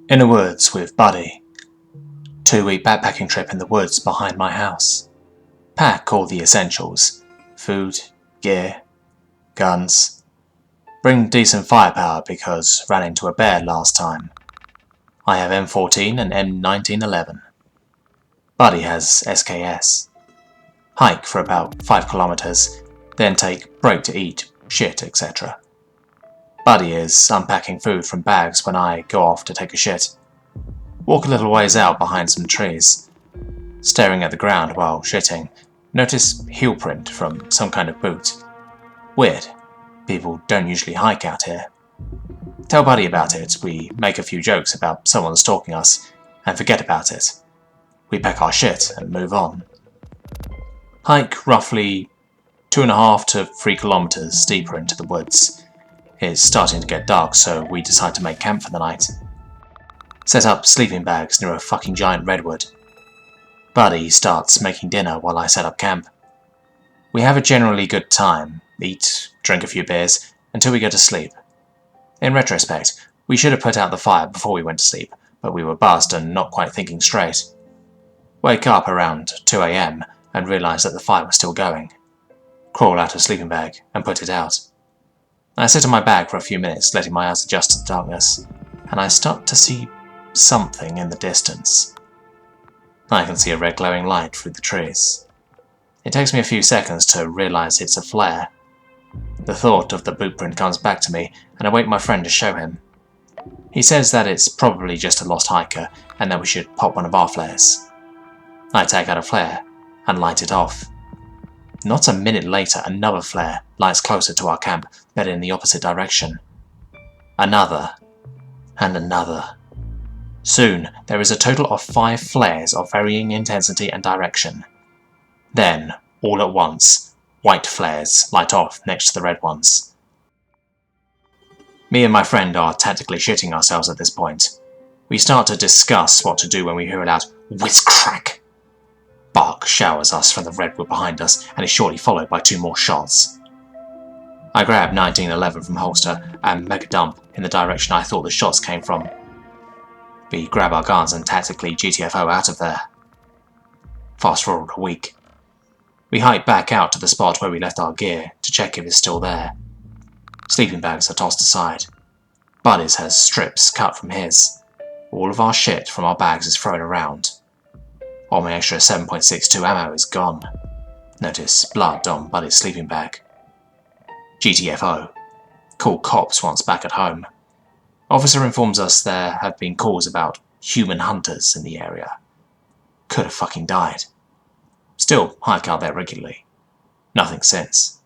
In the woods with Buddy. 2-week backpacking trip in the woods behind my house. Pack all the essentials. Food, gear, guns. Bring decent firepower because ran into a bear last time. I have M14 and M1911. Buddy has SKS. Hike for about 5 kilometers, then take break to eat, shit, etc. Buddy is unpacking food from bags when I go off to take a shit. Walk a little ways out behind some trees. Staring at the ground while shitting, notice heel print from some kind of boot. Weird. People don't usually hike out here. Tell Buddy about it, we make a few jokes about someone stalking us, and forget about it. We pack our shit and move on. Hike roughly 2.5 to 3 kilometers deeper into the woods. It's starting to get dark, so we decide to make camp for the night. Set up sleeping bags near a fucking giant redwood. Buddy starts making dinner while I set up camp. We have a generally good time, eat, drink a few beers, until we go to sleep. In retrospect, we should have put out the fire before we went to sleep, but we were buzzed and not quite thinking straight. Wake up around 2 AM and realise that the fire was still going. Crawl out of sleeping bag and put it out. I sit on my bag for a few minutes, letting my eyes adjust to the darkness, and I start to see something in the distance. I can see a red glowing light through the trees. It takes me a few seconds to realise it's a flare. The thought of the boot print comes back to me, and I wake my friend to show him. He says that it's probably just a lost hiker, and that we should pop one of our flares. I take out a flare and light it off. Not a minute later, another flare lights closer to our camp, but in the opposite direction. Another, and another. Soon, there is a total of 5 flares of varying intensity and direction. Then, all at once, white flares light off next to the red ones. Me and my friend are tactically shitting ourselves at this point. We start to discuss what to do when we hear a loud whiz crack. Bark showers us from the redwood behind us and is shortly followed by 2 more shots. I grab 1911 from holster and make a dump in the direction I thought the shots came from. We grab our guns and tactically GTFO out of there. Fast forward a week. We hike back out to the spot where we left our gear to check if it's still there. Sleeping bags are tossed aside. Buddy's has strips cut from his. All of our shit from our bags is thrown around. All my extra 7.62 ammo is gone. Notice blood on Buddy's sleeping bag. GTFO. Call cops once back at home. Officer informs us there have been calls about human hunters in the area. Could have fucking died. Still hike out there regularly. Nothing since.